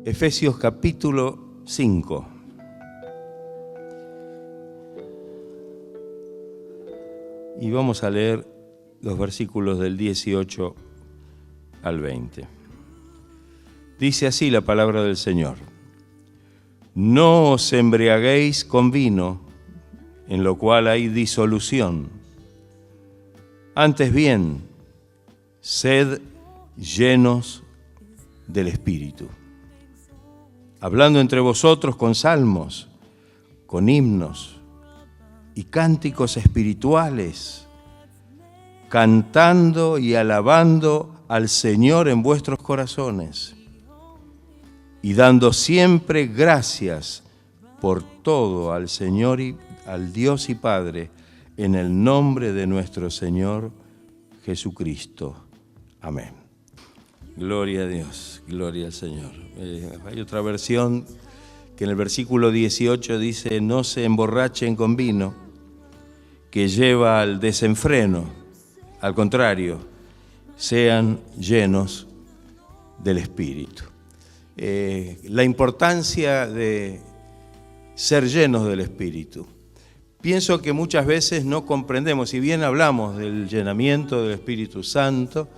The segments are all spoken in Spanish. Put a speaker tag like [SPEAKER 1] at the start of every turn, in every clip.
[SPEAKER 1] Efesios capítulo 5. Y vamos a leer los versículos del 18 al 20. Dice así la palabra del Señor: No os embriaguéis con vino, en lo cual hay disolución. Antes bien, sed llenos del Espíritu, hablando entre vosotros con salmos, con himnos y cánticos espirituales, cantando y alabando al Señor en vuestros corazones, y dando siempre gracias por todo al Señor y al Dios y Padre, en el nombre de nuestro Señor Jesucristo. Amén. Gloria a Dios, gloria al Señor. Hay otra versión que en el versículo 18 dice: no se emborrachen con vino, que lleva al desenfreno. Al contrario, sean llenos del Espíritu. La importancia de ser llenos del Espíritu. Pienso que muchas veces no comprendemos, si bien hablamos del llenamiento del Espíritu Santo,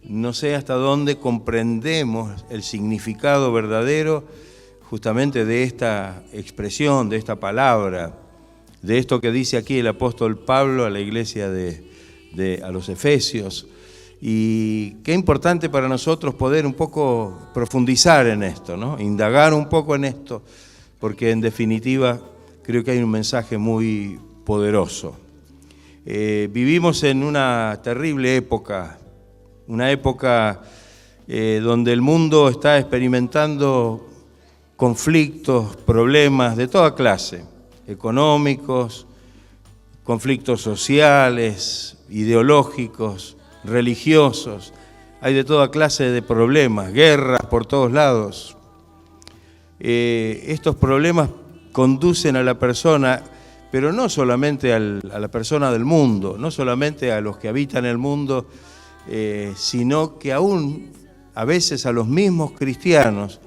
[SPEAKER 1] no sé hasta dónde comprendemos el significado verdadero justamente de esta expresión, de esta palabra, de esto que dice aquí el apóstol Pablo a la iglesia a los Efesios. Y qué importante para nosotros poder un poco profundizar en esto, ¿no? Indagar un poco en esto, porque en definitiva creo que hay un mensaje muy poderoso. Vivimos en una terrible época, una época donde el mundo está experimentando conflictos, problemas de toda clase, económicos, conflictos sociales, ideológicos, religiosos. Hay de toda clase de problemas, guerras por todos lados. Estos problemas conducen a la persona, pero no solamente a la persona del mundo, no solamente a los que habitan el mundo, sino que aún a veces a los mismos cristianos,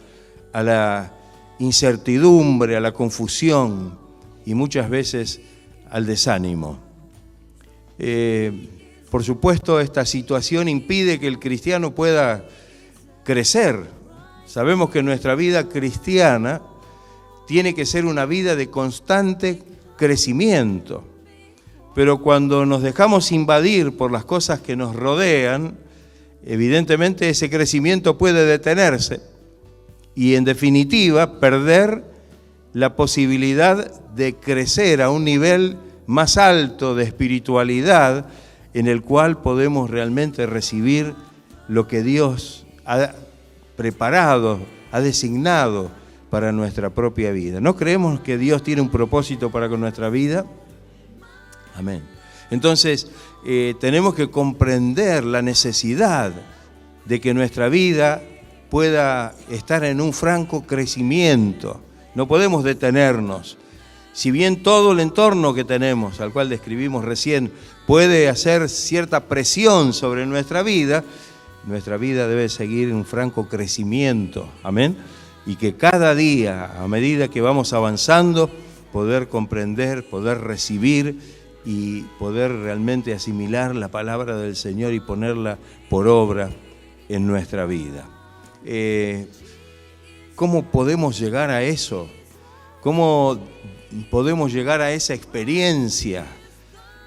[SPEAKER 1] a la incertidumbre, a la confusión y muchas veces al desánimo. Por supuesto, esta situación impide que el cristiano pueda crecer. Sabemos que nuestra vida cristiana tiene que ser una vida de constante crecimiento. Pero cuando nos dejamos invadir por las cosas que nos rodean, evidentemente ese crecimiento puede detenerse y, en definitiva, perder la posibilidad de crecer a un nivel más alto de espiritualidad en el cual podemos realmente recibir lo que Dios ha preparado, ha designado para nuestra propia vida. ¿No creemos que Dios tiene un propósito para con nuestra vida? Amén. Entonces, tenemos que comprender la necesidad de que nuestra vida pueda estar en un franco crecimiento. No podemos detenernos. Si bien todo el entorno que tenemos, al cual describimos recién, puede hacer cierta presión sobre nuestra vida debe seguir en un franco crecimiento. Amén. Y que cada día, a medida que vamos avanzando, poder comprender, poder recibir y poder realmente asimilar la palabra del Señor y ponerla por obra en nuestra vida. ¿Cómo podemos llegar a eso? ¿Cómo podemos llegar a esa experiencia?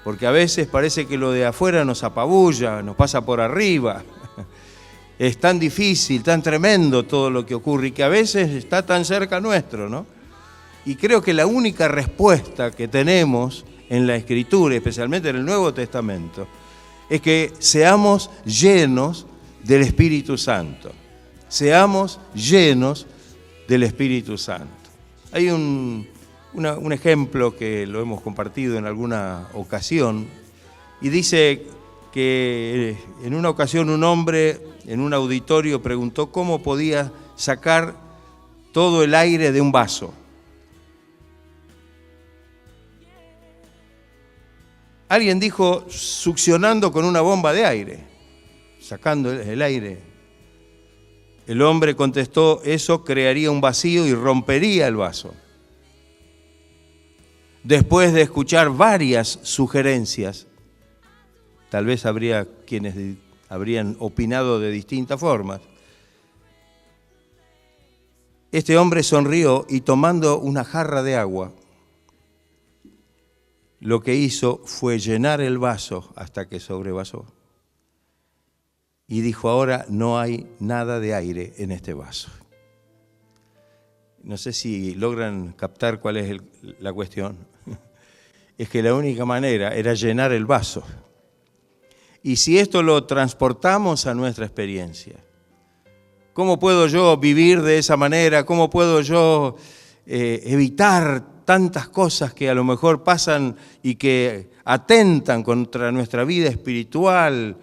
[SPEAKER 1] Porque a veces parece que lo de afuera nos apabulla, nos pasa por arriba. Es tan difícil, tan tremendo todo lo que ocurre y que a veces está tan cerca nuestro, ¿no? Y creo que la única respuesta que tenemos en la Escritura, especialmente en el Nuevo Testamento, es que seamos llenos del Espíritu Santo. Seamos llenos del Espíritu Santo. Hay un ejemplo que lo hemos compartido en alguna ocasión y dice que en una ocasión un hombre en un auditorio preguntó cómo podía sacar todo el aire de un vaso. Alguien dijo succionando con una bomba de aire, sacando el aire. El hombre contestó, eso crearía un vacío y rompería el vaso. Después de escuchar varias sugerencias, tal vez habría quienes habrían opinado de distintas formas, este hombre sonrió y tomando una jarra de agua, lo que hizo fue llenar el vaso hasta que sobrevasó. Y dijo, ahora no hay nada de aire en este vaso. No sé si logran captar cuál es la cuestión. Es que la única manera era llenar el vaso. Y si esto lo transportamos a nuestra experiencia, ¿cómo puedo yo vivir de esa manera? ¿Cómo puedo yo evitar tantas cosas que a lo mejor pasan y que atentan contra nuestra vida espiritual?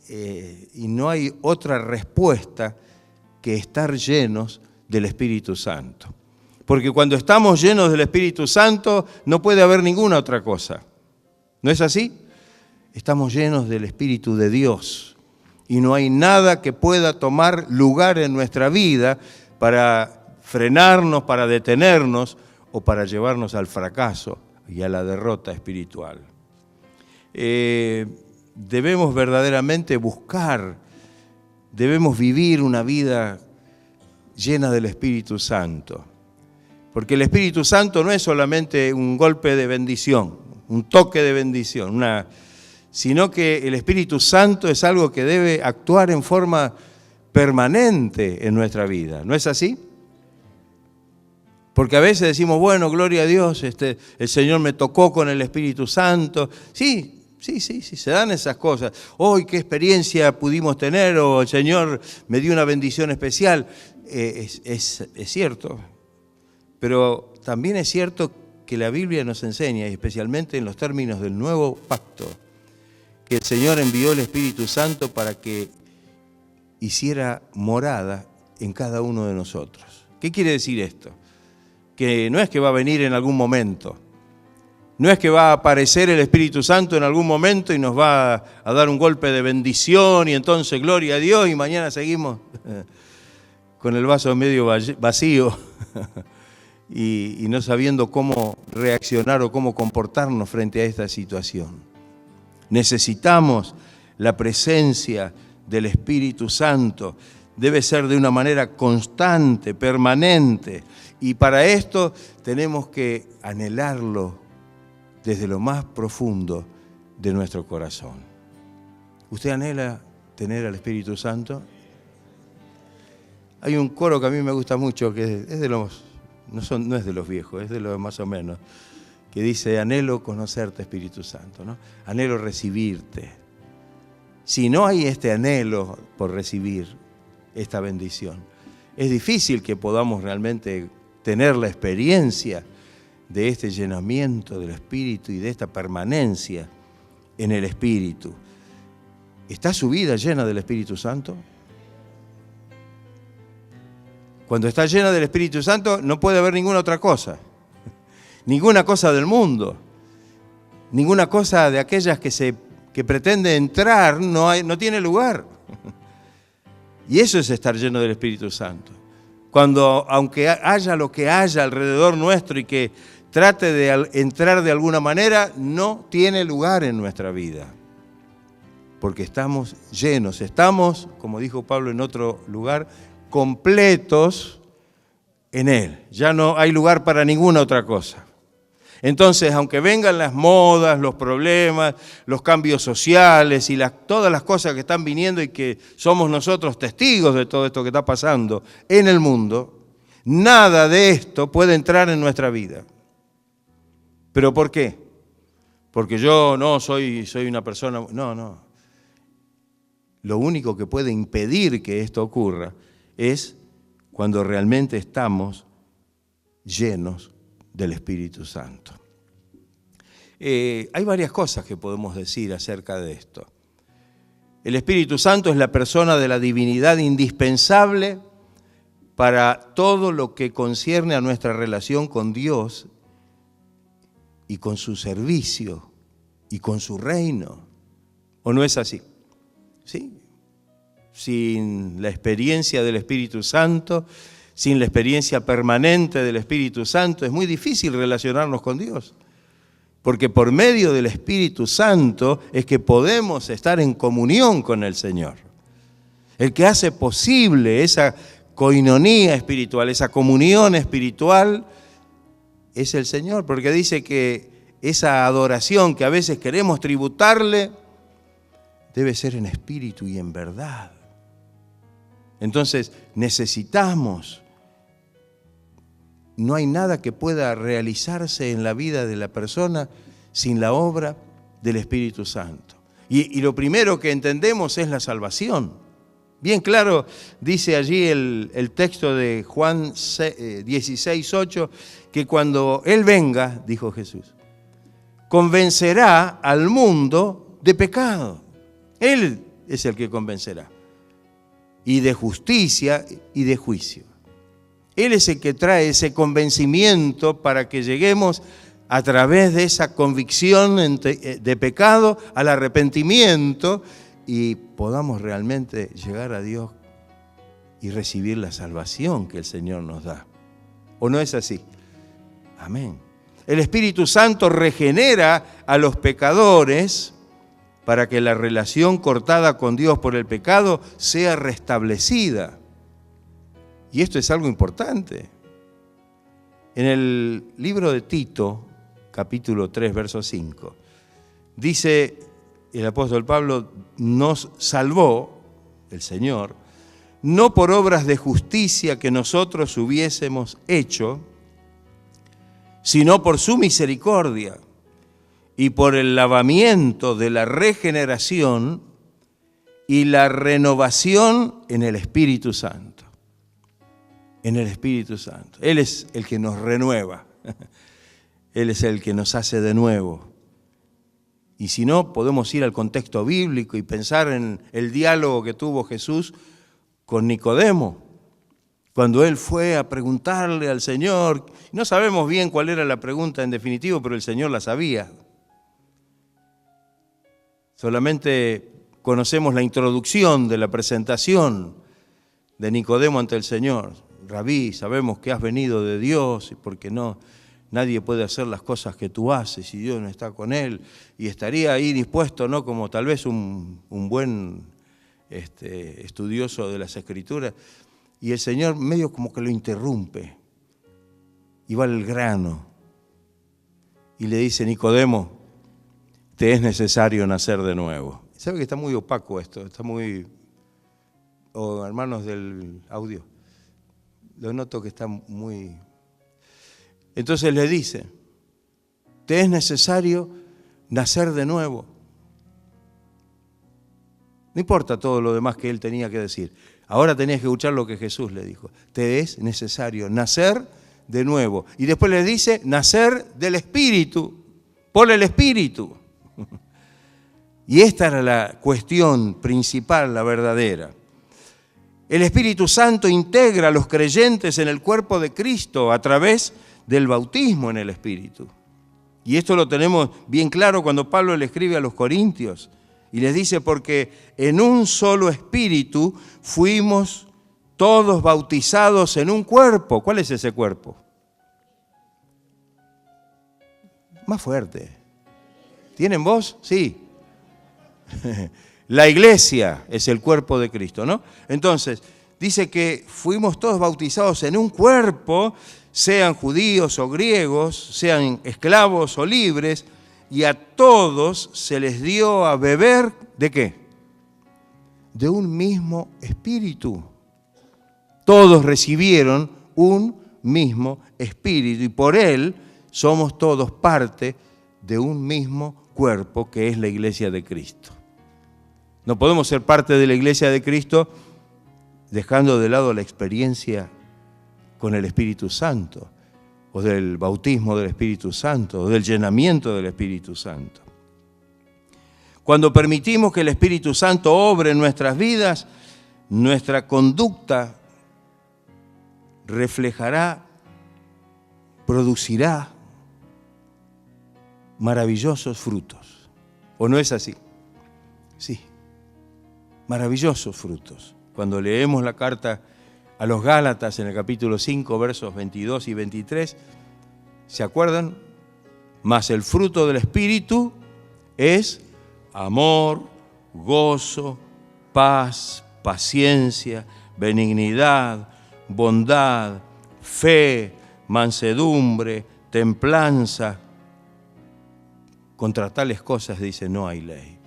[SPEAKER 1] Y no hay otra respuesta que estar llenos del Espíritu Santo. Porque cuando estamos llenos del Espíritu Santo no puede haber ninguna otra cosa. ¿No es así? Estamos llenos del Espíritu de Dios y no hay nada que pueda tomar lugar en nuestra vida para frenarnos, para detenernos o para llevarnos al fracaso y a la derrota espiritual. Debemos verdaderamente buscar, debemos vivir una vida llena del Espíritu Santo. Porque el Espíritu Santo no es solamente un golpe de bendición, un toque de bendición, sino que el Espíritu Santo es algo que debe actuar en forma permanente en nuestra vida. ¿No es así? Porque a veces decimos, bueno, gloria a Dios, el Señor me tocó con el Espíritu Santo. Sí, se dan esas cosas. Hoy qué experiencia pudimos tener, o el Señor me dio una bendición especial. Es cierto, pero también es cierto que la Biblia nos enseña, y especialmente en los términos del Nuevo Pacto, que el Señor envió el Espíritu Santo para que hiciera morada en cada uno de nosotros. ¿Qué quiere decir esto? Que no es que va a venir en algún momento, no es que va a aparecer el Espíritu Santo en algún momento y nos va a dar un golpe de bendición y entonces gloria a Dios y mañana seguimos con el vaso medio vacío y no sabiendo cómo reaccionar o cómo comportarnos frente a esta situación. Necesitamos la presencia del Espíritu Santo. Debe ser de una manera constante, permanente. Y para esto tenemos que anhelarlo desde lo más profundo de nuestro corazón. ¿Usted anhela tener al Espíritu Santo? Hay un coro que a mí me gusta mucho, que es de los, no es de los viejos, es de los más o menos, que dice, anhelo conocerte, Espíritu Santo, ¿no? Anhelo recibirte. Si no hay este anhelo por recibir esta bendición, es difícil que podamos realmente tener la experiencia de este llenamiento del Espíritu y de esta permanencia en el Espíritu. ¿Está su vida llena del Espíritu Santo? Cuando está llena del Espíritu Santo no puede haber ninguna otra cosa. Ninguna cosa del mundo, ninguna cosa de aquellas que pretende entrar, no tiene lugar. Y eso es estar lleno del Espíritu Santo. Cuando, aunque haya lo que haya alrededor nuestro y que trate de entrar de alguna manera, no tiene lugar en nuestra vida. Porque estamos llenos, estamos, como dijo Pablo en otro lugar, completos en Él. Ya no hay lugar para ninguna otra cosa. Entonces, aunque vengan las modas, los problemas, los cambios sociales y todas las cosas que están viniendo y que somos nosotros testigos de todo esto que está pasando en el mundo, nada de esto puede entrar en nuestra vida. ¿Pero por qué? Porque yo no soy una persona... No. Lo único que puede impedir que esto ocurra es cuando realmente estamos llenos del Espíritu Santo. Hay varias cosas que podemos decir acerca de esto. El Espíritu Santo es la persona de la divinidad indispensable para todo lo que concierne a nuestra relación con Dios y con su servicio y con su reino. ¿O no es así? ¿Sí? sin la experiencia del Espíritu Santo, sin la experiencia permanente del Espíritu Santo, es muy difícil relacionarnos con Dios. Porque por medio del Espíritu Santo es que podemos estar en comunión con el Señor. El que hace posible esa coinonía espiritual, esa comunión espiritual, es el Señor. Porque dice que esa adoración que a veces queremos tributarle, debe ser en espíritu y en verdad. Entonces necesitamos, no hay nada que pueda realizarse en la vida de la persona sin la obra del Espíritu Santo. Y lo primero que entendemos es la salvación. Bien claro dice allí el texto de Juan 16:8, que cuando Él venga, dijo Jesús, convencerá al mundo de pecado. Él es el que convencerá. Y de justicia y de juicio. Él es el que trae ese convencimiento para que lleguemos a través de esa convicción de pecado al arrepentimiento y podamos realmente llegar a Dios y recibir la salvación que el Señor nos da. ¿O no es así? Amén. El Espíritu Santo regenera a los pecadores para que la relación cortada con Dios por el pecado sea restablecida. Y esto es algo importante. En el libro de Tito, capítulo 3, verso 5, dice el apóstol Pablo, nos salvó el Señor, no por obras de justicia que nosotros hubiésemos hecho, sino por su misericordia y por el lavamiento de la regeneración y la renovación en el Espíritu Santo. En el Espíritu Santo. Él es el que nos renueva. Él es el que nos hace de nuevo. Y si no, podemos ir al contexto bíblico y pensar en el diálogo que tuvo Jesús con Nicodemo, cuando él fue a preguntarle al Señor. No sabemos bien cuál era la pregunta en definitivo, pero el Señor la sabía. Solamente conocemos la introducción de la presentación de Nicodemo ante el Señor. Rabí, sabemos que has venido de Dios, porque nadie puede hacer las cosas que tú haces si Dios no está con él. Y estaría ahí dispuesto, ¿no? Como tal vez un buen estudioso de las Escrituras. Y el Señor medio como que lo interrumpe. Y va al grano. Y le dice, Nicodemo, te es necesario nacer de nuevo. ¿Sabe que está muy opaco esto? Está muy... hermanos del audio. Lo noto que está muy... Entonces le dice, te es necesario nacer de nuevo. No importa todo lo demás que él tenía que decir. Ahora tenías que escuchar lo que Jesús le dijo. Te es necesario nacer de nuevo. Y después le dice, nacer del Espíritu, por el Espíritu. Y esta era la cuestión principal, la verdadera. El Espíritu Santo integra a los creyentes en el cuerpo de Cristo a través del bautismo en el Espíritu. Y esto lo tenemos bien claro cuando Pablo le escribe a los Corintios y les dice, porque en un solo Espíritu fuimos todos bautizados en un cuerpo. ¿Cuál es ese cuerpo? Más fuerte. ¿Tienen voz? Sí. La iglesia es el cuerpo de Cristo, ¿no? Entonces, dice que fuimos todos bautizados en un cuerpo, sean judíos o griegos, sean esclavos o libres, y a todos se les dio a beber, ¿de qué? De un mismo espíritu. Todos recibieron un mismo espíritu, y por él somos todos parte de un mismo cuerpo que es la iglesia de Cristo. No podemos ser parte de la iglesia de Cristo dejando de lado la experiencia con el Espíritu Santo, o del bautismo del Espíritu Santo, o del llenamiento del Espíritu Santo. Cuando permitimos que el Espíritu Santo obre en nuestras vidas, nuestra conducta reflejará, producirá maravillosos frutos. ¿O no es así? Sí. Maravillosos frutos. Cuando leemos la carta a los Gálatas en el capítulo 5, versos 22 y 23, ¿se acuerdan? Mas el fruto del Espíritu es amor, gozo, paz, paciencia, benignidad, bondad, fe, mansedumbre, templanza. Contra tales cosas, dice, no hay ley.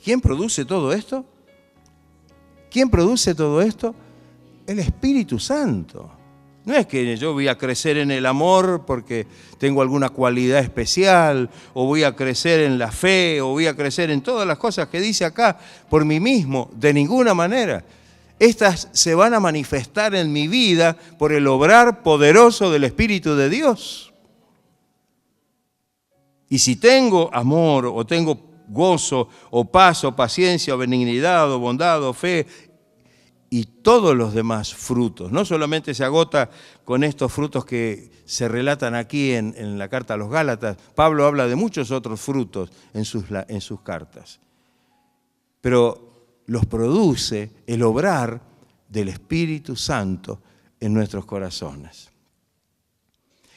[SPEAKER 1] ¿Quién produce todo esto? ¿Quién produce todo esto? El Espíritu Santo. No es que yo voy a crecer en el amor porque tengo alguna cualidad especial, o voy a crecer en la fe, o voy a crecer en todas las cosas que dice acá por mí mismo. De ninguna manera. Estas se van a manifestar en mi vida por el obrar poderoso del Espíritu de Dios. Y si tengo amor, o tengo gozo, o paz, o paciencia, o benignidad, o bondad, o fe, y todos los demás frutos. No solamente se agota con estos frutos que se relatan aquí en la carta a los Gálatas. Pablo habla de muchos otros frutos en sus cartas. Pero los produce el obrar del Espíritu Santo en nuestros corazones.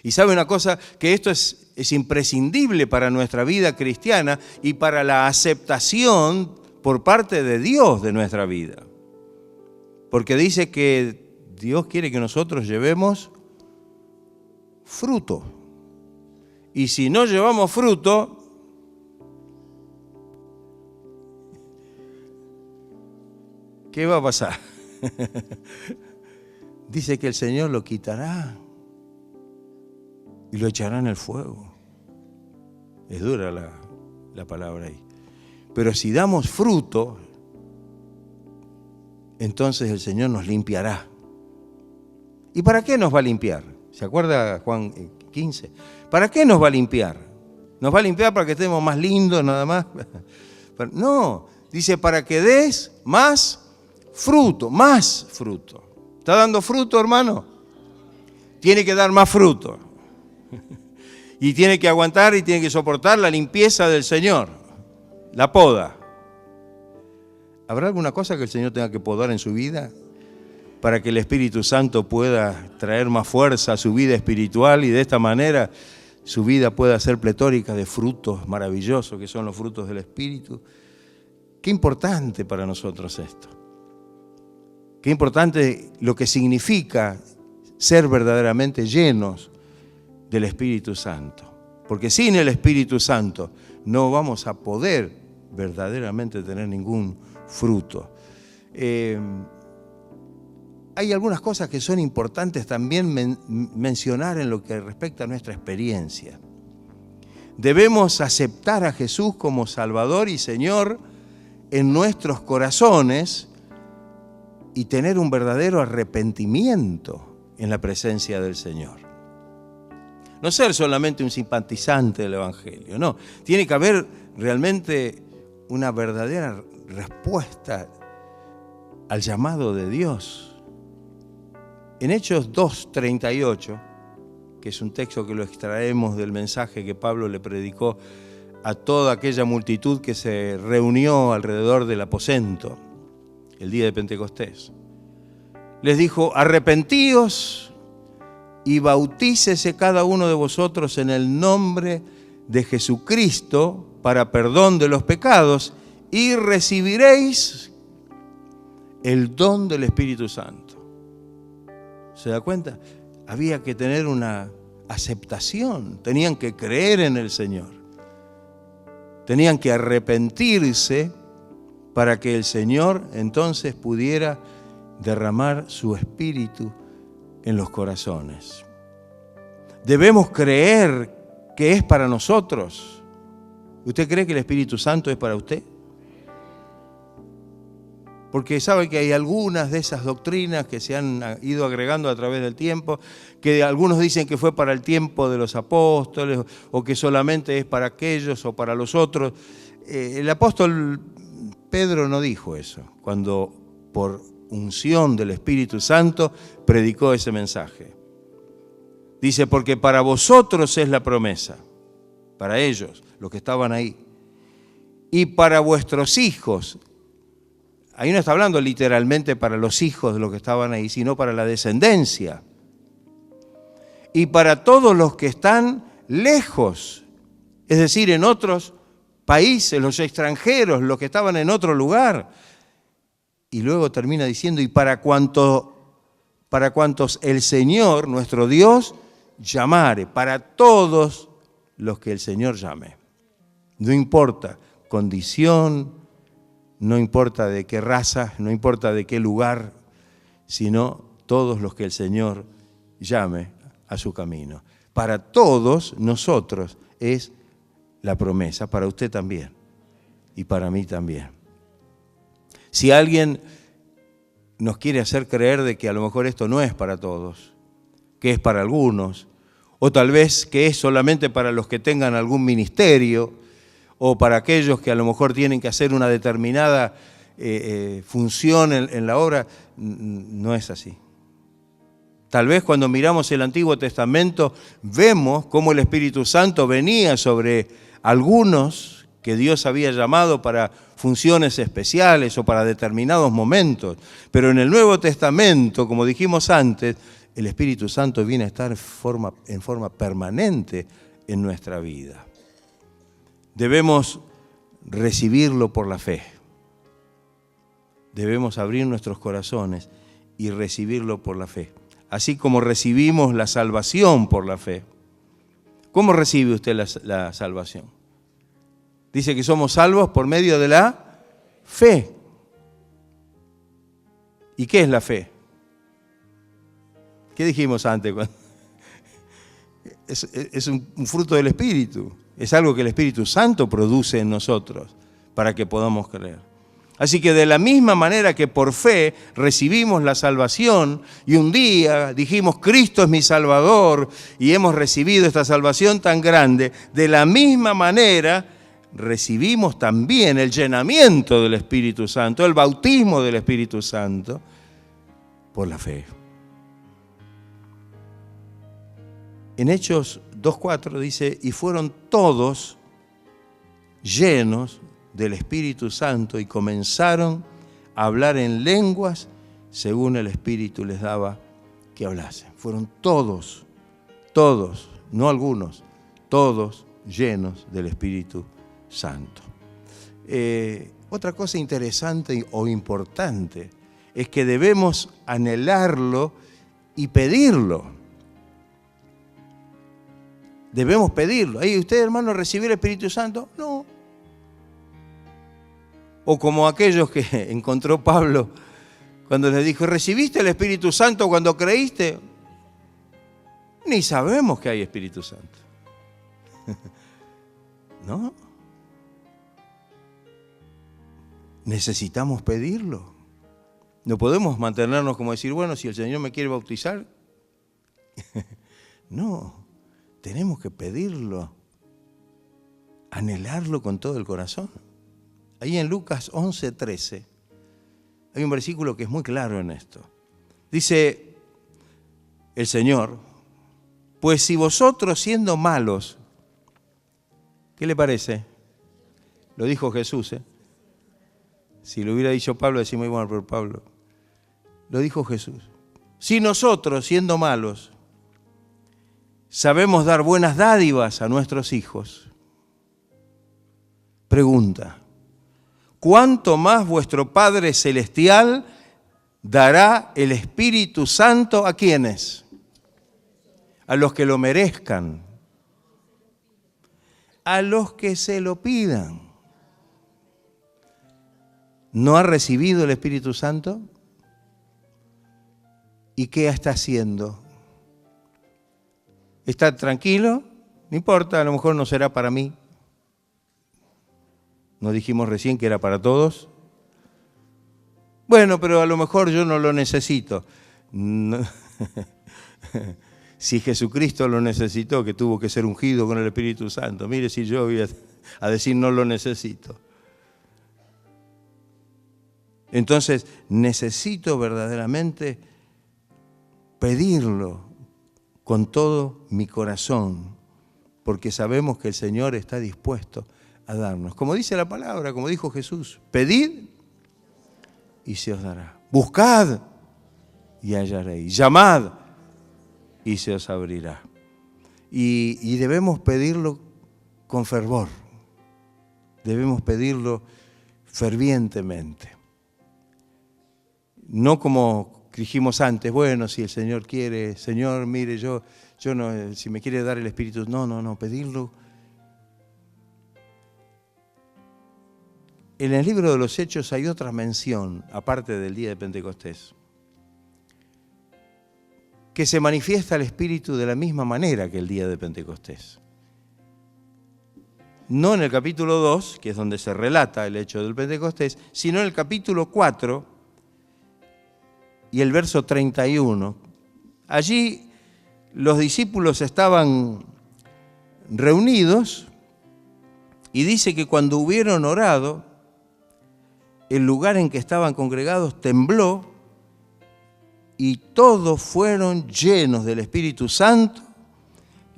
[SPEAKER 1] Y sabe una cosa, que esto es imprescindible para nuestra vida cristiana y para la aceptación por parte de Dios de nuestra vida. Porque dice que Dios quiere que nosotros llevemos fruto. Y si no llevamos fruto, ¿qué va a pasar? Dice que el Señor lo quitará y lo echará en el fuego. Es dura la palabra ahí. Pero si damos fruto, entonces el Señor nos limpiará. ¿Y para qué nos va a limpiar? ¿Se acuerda Juan 15? ¿Para qué nos va a limpiar? ¿Nos va a limpiar para que estemos más lindos nada más? No, dice para que des más fruto, más fruto. ¿Está dando fruto, hermano? Tiene que dar más fruto. Y tiene que aguantar y tiene que soportar la limpieza del Señor, la poda. ¿Habrá alguna cosa que el Señor tenga que podar en su vida para que el Espíritu Santo pueda traer más fuerza a su vida espiritual y de esta manera su vida pueda ser pletórica de frutos maravillosos que son los frutos del Espíritu? Qué importante para nosotros esto. Qué importante lo que significa ser verdaderamente llenos del Espíritu Santo. Porque sin el Espíritu Santo no vamos a poder verdaderamente tener ningún fruto. Hay algunas cosas que son importantes también mencionar en lo que respecta a nuestra experiencia. Debemos aceptar a Jesús como Salvador y Señor en nuestros corazones y tener un verdadero arrepentimiento en la presencia del Señor. No ser solamente un simpatizante del Evangelio, no. Tiene que haber realmente una verdadera respuesta al llamado de Dios. En Hechos 2:38, que es un texto que lo extraemos del mensaje que Pablo le predicó a toda aquella multitud que se reunió alrededor del aposento el día de Pentecostés, les dijo: arrepentíos y bautícese cada uno de vosotros en el nombre de Jesucristo para perdón de los pecados y recibiréis el don del Espíritu Santo. ¿Se da cuenta? Había que tener una aceptación, tenían que creer en el Señor, tenían que arrepentirse para que el Señor entonces pudiera derramar su Espíritu en los corazones. Debemos creer que es para nosotros. ¿Usted cree que el Espíritu Santo es para usted? Porque sabe que hay algunas de esas doctrinas que se han ido agregando a través del tiempo, que algunos dicen que fue para el tiempo de los apóstoles, o que solamente es para aquellos o para los otros. El apóstol Pedro no dijo eso, cuando por unción del Espíritu Santo predicó ese mensaje. Dice: porque para vosotros es la promesa, para ellos, los que estaban ahí, y para vuestros hijos. Ahí no está hablando literalmente para los hijos de los que estaban ahí, sino para la descendencia. Y para todos los que están lejos, es decir, en otros países, los extranjeros, los que estaban en otro lugar. Y luego termina diciendo, y para cuantos el Señor, nuestro Dios, llamare, para todos los que el Señor llame. No importa condición, no importa de qué raza, no importa de qué lugar, sino todos los que el Señor llame a su camino. Para todos nosotros es la promesa, para usted también y para mí también. Si alguien nos quiere hacer creer de que a lo mejor esto no es para todos, que es para algunos, o tal vez que es solamente para los que tengan algún ministerio, o para aquellos que a lo mejor tienen que hacer una determinada función en la obra, no es así. Tal vez cuando miramos el Antiguo Testamento vemos cómo el Espíritu Santo venía sobre algunos que Dios había llamado para funciones especiales o para determinados momentos. Pero en el Nuevo Testamento, como dijimos antes, el Espíritu Santo viene a estar en forma permanente en nuestra vida. Debemos recibirlo por la fe. Debemos abrir nuestros corazones y recibirlo por la fe. Así como recibimos la salvación por la fe. ¿Cómo recibe usted la salvación? Dice que somos salvos por medio de la fe. ¿Y qué es la fe? ¿Qué dijimos antes? Es un fruto del Espíritu. Es algo que el Espíritu Santo produce en nosotros para que podamos creer. Así que de la misma manera que por fe recibimos la salvación y un día dijimos Cristo es mi Salvador y hemos recibido esta salvación tan grande, de la misma manera recibimos también el llenamiento del Espíritu Santo, el bautismo del Espíritu Santo por la fe. En Hechos 2:4 dice, y fueron todos llenos del Espíritu Santo y comenzaron a hablar en lenguas según el Espíritu les daba que hablasen. Fueron todos, no algunos, todos llenos del Espíritu Santo. Otra cosa interesante o importante es que debemos anhelarlo y pedirlo. Debemos pedirlo. ¿Usted, hermano, recibió el Espíritu Santo? No. O como aquellos que encontró Pablo cuando les dijo, ¿recibiste el Espíritu Santo cuando creíste? Ni sabemos que hay Espíritu Santo. ¿No? Necesitamos pedirlo. No podemos mantenernos como decir, bueno, si el Señor me quiere bautizar. No. Tenemos que pedirlo, anhelarlo con todo el corazón. Ahí en Lucas 11:13 hay un versículo que es muy claro en esto. Dice el Señor, pues si vosotros siendo malos, ¿qué le parece? Lo dijo Jesús, ¿eh? Si lo hubiera dicho Pablo, decimos, bueno, pero Pablo, lo dijo Jesús. Si nosotros siendo malos, sabemos dar buenas dádivas a nuestros hijos. Pregunta, ¿cuánto más vuestro Padre Celestial dará el Espíritu Santo a quiénes? A los que lo merezcan, a los que se lo pidan. ¿No ha recibido el Espíritu Santo? ¿Y qué está haciendo? ¿Está tranquilo? No importa, a lo mejor no será para mí. ¿No dijimos recién que era para todos? Bueno, pero a lo mejor yo no lo necesito. No. Si Jesucristo lo necesitó, que tuvo que ser ungido con el Espíritu Santo, mire si yo voy a decir no lo necesito. Entonces, necesito verdaderamente pedirlo con todo mi corazón, porque sabemos que el Señor está dispuesto a darnos. Como dice la palabra, como dijo Jesús, pedid y se os dará. Buscad y hallaréis. Llamad y se os abrirá. Y debemos pedirlo con fervor. Debemos pedirlo fervientemente. No como dijimos antes, bueno, si el Señor quiere, Señor, mire, yo no, si me quiere dar el Espíritu, no, pedirlo. En el libro de los Hechos hay otra mención, aparte del día de Pentecostés, que se manifiesta el Espíritu de la misma manera que el día de Pentecostés. No en el capítulo 2, que es donde se relata el hecho del Pentecostés, sino en el capítulo 4 y el verso 31. Allí los discípulos estaban reunidos y dice que cuando hubieron orado, el lugar en que estaban congregados tembló y todos fueron llenos del Espíritu Santo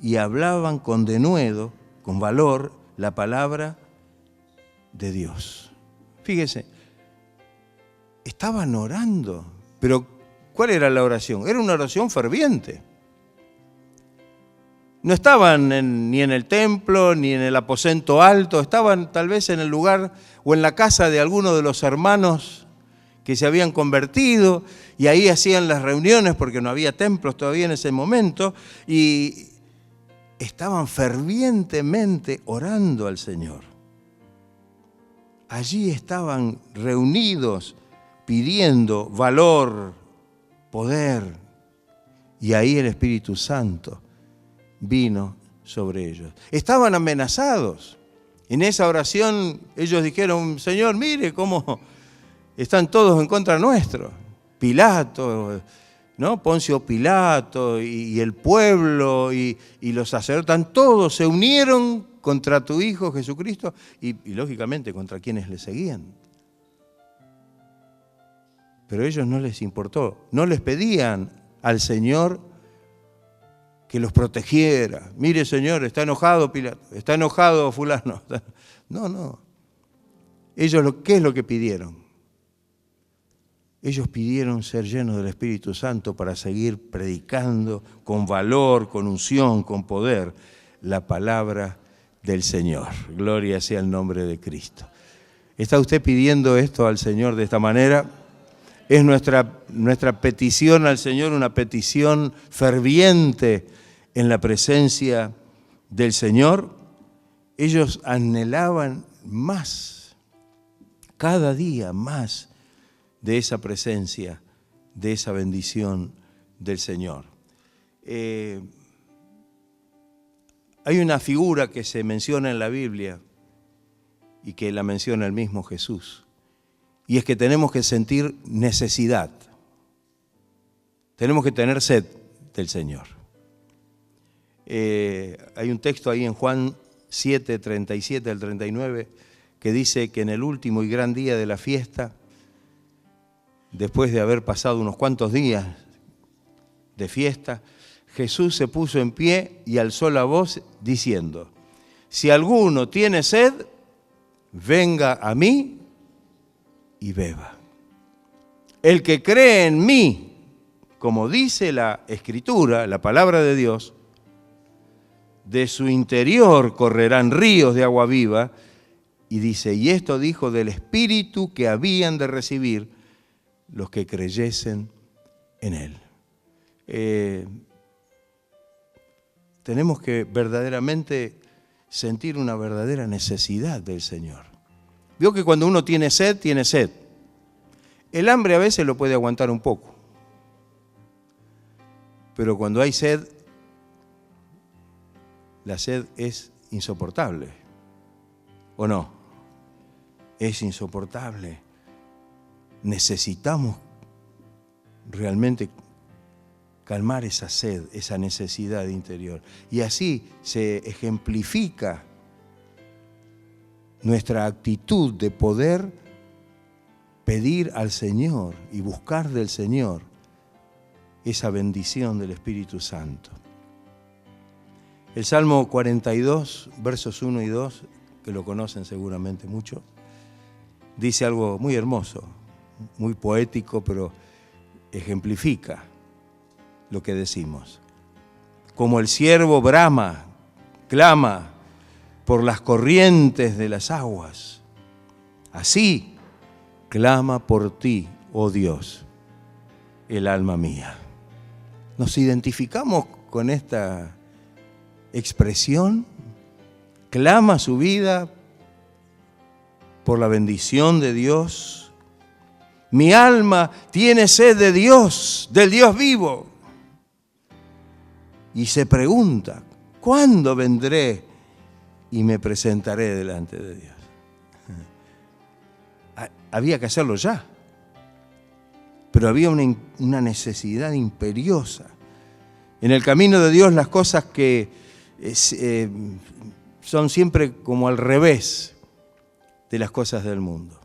[SPEAKER 1] y hablaban con denuedo, con valor, la palabra de Dios. Fíjese, estaban orando, pero ¿cuál era la oración? Era una oración ferviente. No estaban ni en el templo, ni en el aposento alto, estaban tal vez en el lugar o en la casa de alguno de los hermanos que se habían convertido, y ahí hacían las reuniones porque no había templos todavía en ese momento, y estaban fervientemente orando al Señor. Allí estaban reunidos pidiendo valor, poder, y ahí el Espíritu Santo vino sobre ellos. Estaban amenazados. En esa oración ellos dijeron, Señor, mire cómo están todos en contra nuestro. Pilato, ¿no? Poncio Pilato y el pueblo y los sacerdotes, todos se unieron contra tu Hijo Jesucristo y lógicamente contra quienes le seguían. Pero a ellos no les importó, no les pedían al Señor que los protegiera. Mire, Señor, está enojado Pilato, está enojado fulano. No. Ellos, ¿qué es lo que pidieron? Ellos pidieron ser llenos del Espíritu Santo para seguir predicando con valor, con unción, con poder, la palabra del Señor. Gloria sea el nombre de Cristo. ¿Está usted pidiendo esto al Señor de esta manera? Es nuestra petición al Señor, una petición ferviente en la presencia del Señor. Ellos anhelaban más, cada día más, de esa presencia, de esa bendición del Señor. Hay una figura que se menciona en la Biblia y que la menciona el mismo Jesús, y es que tenemos que sentir necesidad, tenemos que tener sed del Señor. Hay un texto ahí en Juan 7, 37 al 39, que dice que en el último y gran día de la fiesta, después de haber pasado unos cuantos días de fiesta, Jesús se puso en pie y alzó la voz diciendo, si alguno tiene sed, venga a mí y beba. El que cree en mí, como dice la Escritura, la palabra de Dios, de su interior correrán ríos de agua viva, y dice, y esto dijo del Espíritu que habían de recibir los que creyesen en Él. Tenemos que verdaderamente sentir una verdadera necesidad del Señor. Vio que cuando uno tiene sed, tiene sed. El hambre a veces lo puede aguantar un poco. Pero cuando hay sed, la sed es insoportable. ¿O no? Es insoportable. Necesitamos realmente calmar esa sed, esa necesidad interior. Y así se ejemplifica nuestra actitud de poder pedir al Señor y buscar del Señor esa bendición del Espíritu Santo. El Salmo 42, versos 1 y 2, que lo conocen seguramente mucho, dice algo muy hermoso, muy poético, pero ejemplifica lo que decimos. Como el ciervo brama, clama por las corrientes de las aguas, así clama por ti, oh Dios, el alma mía. ¿Nos identificamos con esta expresión? ¿Clama su vida por la bendición de Dios? Mi alma tiene sed de Dios, del Dios vivo. Y se pregunta, ¿cuándo vendré y me presentaré delante de Dios? Había que hacerlo ya, pero había una necesidad imperiosa. En el camino de Dios las cosas que son siempre como al revés de las cosas del mundo.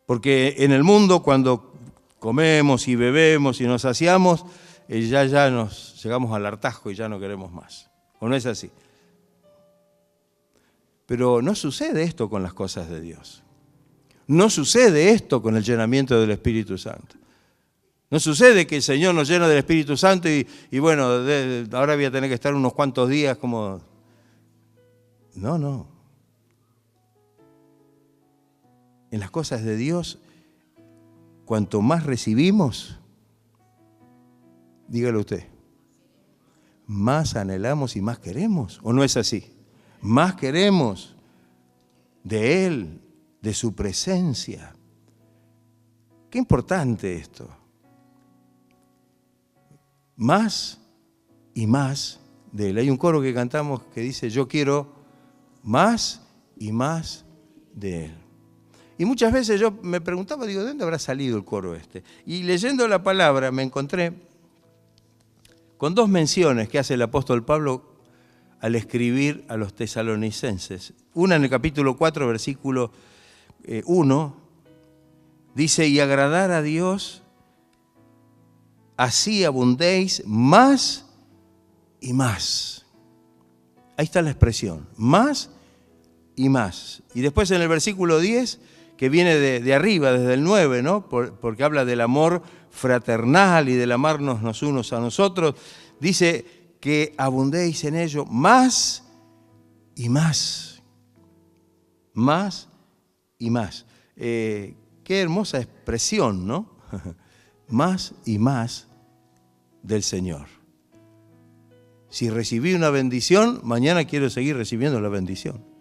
[SPEAKER 1] Porque en el mundo cuando comemos y bebemos y nos saciamos, ya nos llegamos al hartazgo y ya no queremos más. ¿O no es así? Pero no sucede esto con las cosas de Dios. No sucede esto con el llenamiento del Espíritu Santo. No sucede que el Señor nos llena del Espíritu Santo y bueno, ahora voy a tener que estar unos cuantos días como... No. En las cosas de Dios, cuanto más recibimos, dígalo usted, más anhelamos y más queremos. ¿O no es así? Más queremos de Él, de su presencia. Qué importante esto. Más y más de Él. Hay un coro que cantamos que dice, yo quiero más y más de Él. Y muchas veces yo me preguntaba, digo, ¿de dónde habrá salido el coro este? Y leyendo la palabra me encontré con dos menciones que hace el apóstol Pablo al escribir a los tesalonicenses. Una en el capítulo 4, versículo 1, dice, y agradar a Dios, así abundéis más y más. Ahí está la expresión, más y más. Y después en el versículo 10, que viene de arriba, desde el 9, ¿no? Porque habla del amor fraternal y del amarnos los unos a nosotros, dice que abundéis en ello más y más. Más y más. Qué hermosa expresión, ¿no? Más y más del Señor. Si recibí una bendición, mañana quiero seguir recibiendo la bendición.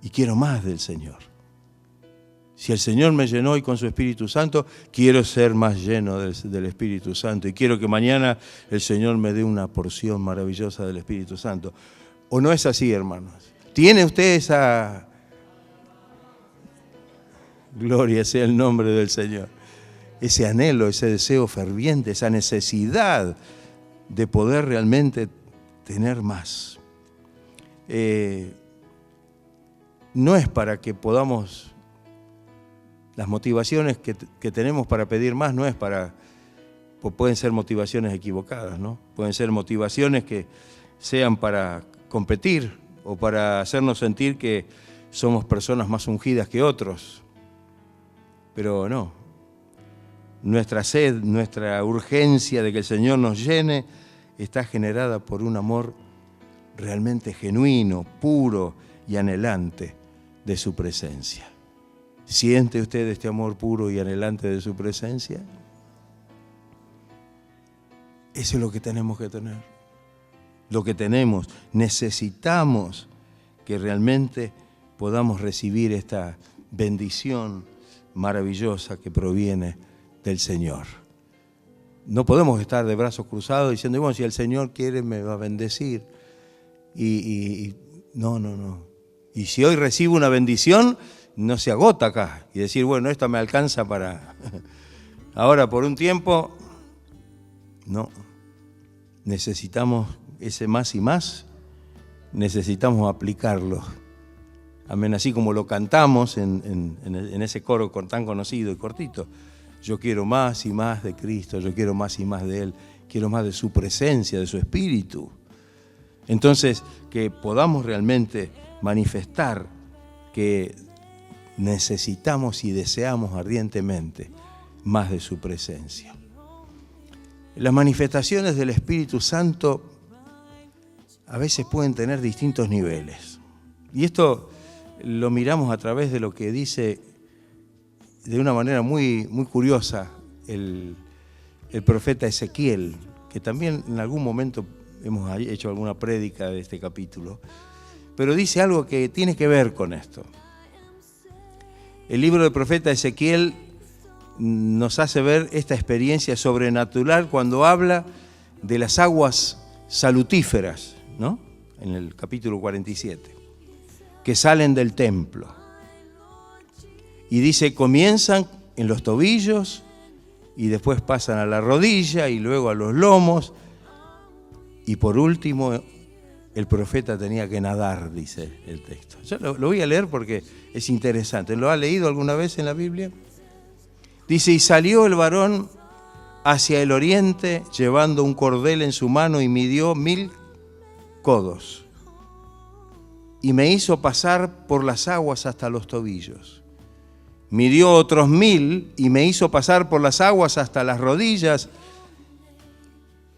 [SPEAKER 1] Y quiero más del Señor. Si el Señor me llenó hoy con su Espíritu Santo, quiero ser más lleno del Espíritu Santo. Y quiero que mañana el Señor me dé una porción maravillosa del Espíritu Santo. ¿O no es así, hermanos? ¿Tiene usted esa... Gloria sea el nombre del Señor. Ese anhelo, ese deseo ferviente, esa necesidad de poder realmente tener más. No es para que podamos, las motivaciones que tenemos para pedir más no es para, pueden ser motivaciones equivocadas, ¿no? Pueden ser motivaciones que sean para competir o para hacernos sentir que somos personas más ungidas que otros. Pero no, nuestra sed, nuestra urgencia de que el Señor nos llene está generada por un amor realmente genuino, puro y anhelante de su presencia. ¿Siente usted este amor puro y anhelante de su presencia? Eso es lo que tenemos que tener. Lo que tenemos. Necesitamos que realmente podamos recibir esta bendición maravillosa que proviene del Señor. No podemos estar de brazos cruzados diciendo, bueno, si el Señor quiere me va a bendecir. No. Y si hoy recibo una bendición, no se agota acá. Y decir, bueno, esto me alcanza para... Ahora, por un tiempo, no. Necesitamos ese más y más, necesitamos aplicarlo. Amén, así como lo cantamos en ese coro tan conocido y cortito. Yo quiero más y más de Cristo, yo quiero más y más de Él, quiero más de su presencia, de su Espíritu. Entonces, que podamos realmente manifestar que necesitamos y deseamos ardientemente más de su presencia. Las manifestaciones del Espíritu Santo a veces pueden tener distintos niveles. Y esto lo miramos a través de lo que dice de una manera muy, muy curiosa el profeta Ezequiel, que también en algún momento hemos hecho alguna prédica de este capítulo, pero dice algo que tiene que ver con esto. El libro del profeta Ezequiel nos hace ver esta experiencia sobrenatural cuando habla de las aguas salutíferas, ¿no? En el capítulo 47, que salen del templo. Y dice, comienzan en los tobillos y después pasan a la rodilla y luego a los lomos. Y por último, el profeta tenía que nadar, dice el texto. Yo lo voy a leer porque es interesante. ¿Lo ha leído alguna vez en la Biblia? Dice, y salió el varón hacia el oriente llevando un cordel en su mano y midió 1000 codos. Y me hizo pasar por las aguas hasta los tobillos. Midió otros 1000 y me hizo pasar por las aguas hasta las rodillas.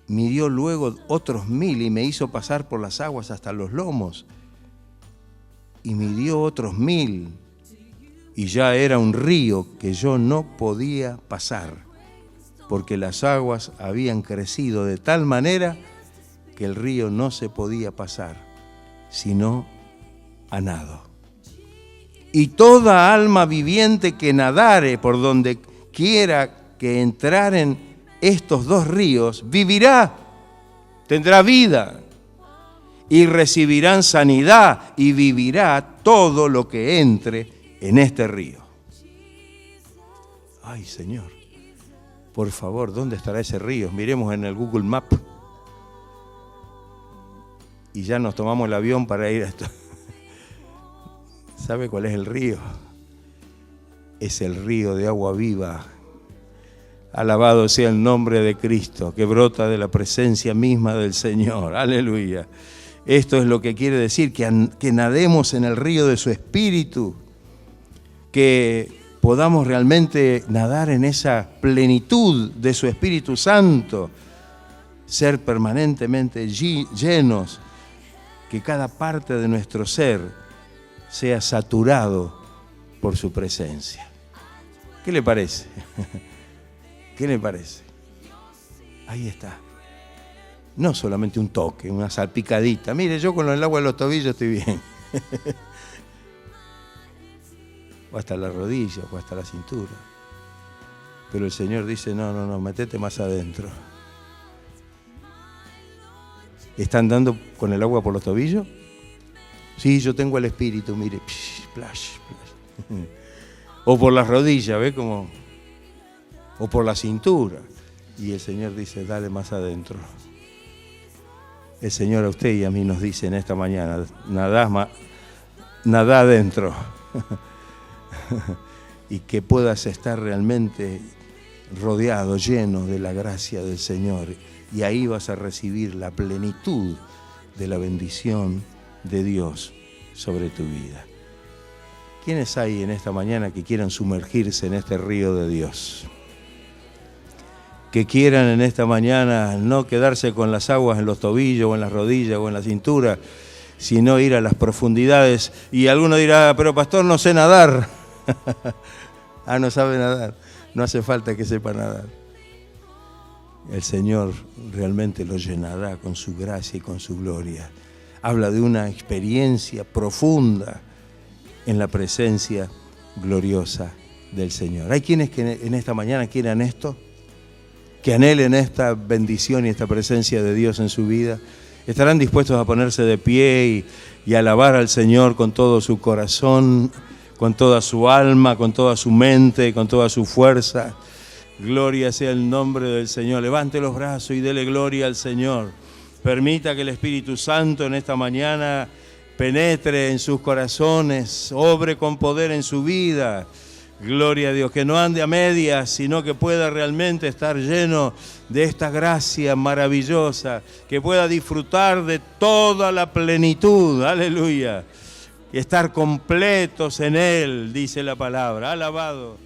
[SPEAKER 1] Midió luego otros 1000 y me hizo pasar por las aguas hasta los lomos. Y midió otros 1000 y ya era un río que yo no podía pasar, porque las aguas habían crecido de tal manera que el río no se podía pasar, sino a nado. Y toda alma viviente que nadare por donde quiera que entraren estos dos ríos, vivirá, tendrá vida, y recibirán sanidad, y vivirá todo lo que entre en este río. Ay, Señor, por favor, ¿dónde estará ese río? Miremos en el Google Map. Y ya nos tomamos el avión para ir a esto. ¿Sabe cuál es el río? Es el río de agua viva. Alabado sea el nombre de Cristo, que brota de la presencia misma del Señor. Aleluya. Esto es lo que quiere decir, que nademos en el río de su Espíritu, que podamos realmente nadar en esa plenitud de su Espíritu Santo, ser permanentemente llenos, que cada parte de nuestro ser sea saturado por su presencia. ¿Qué le parece? ¿Qué le parece? Ahí está. No solamente un toque, una salpicadita. Mire, yo con el agua de los tobillos estoy bien. O hasta la rodilla, o hasta la cintura. Pero el Señor dice, no, metete más adentro. ¿Están dando con el agua por los tobillos? Sí, yo tengo el Espíritu, mire. Splash, splash. O por las rodillas, ¿ve cómo? O por la cintura. Y el Señor dice, dale más adentro. El Señor a usted y a mí nos dice en esta mañana, nadá adentro. Y que puedas estar realmente rodeado, lleno de la gracia del Señor. Y ahí vas a recibir la plenitud de la bendición de Dios sobre tu vida. ¿Quiénes hay en esta mañana que quieran sumergirse en este río de Dios? Que quieran en esta mañana no quedarse con las aguas en los tobillos o en las rodillas o en la cintura, sino ir a las profundidades. Y alguno dirá, pero pastor, no sé nadar. No sabe nadar. No hace falta que sepa nadar. El Señor realmente lo llenará con su gracia y con su gloria. Habla de una experiencia profunda en la presencia gloriosa del Señor. ¿Hay quienes que en esta mañana quieran esto? Que anhelen esta bendición y esta presencia de Dios en su vida. ¿Estarán dispuestos a ponerse de pie y alabar al Señor con todo su corazón, con toda su alma, con toda su mente, con toda su fuerza? Gloria sea el nombre del Señor. Levante los brazos y dele gloria al Señor. Permita que el Espíritu Santo en esta mañana penetre en sus corazones, obre con poder en su vida. Gloria a Dios, que no ande a medias, sino que pueda realmente estar lleno de esta gracia maravillosa, que pueda disfrutar de toda la plenitud, aleluya, y estar completos en Él, dice la palabra. Alabado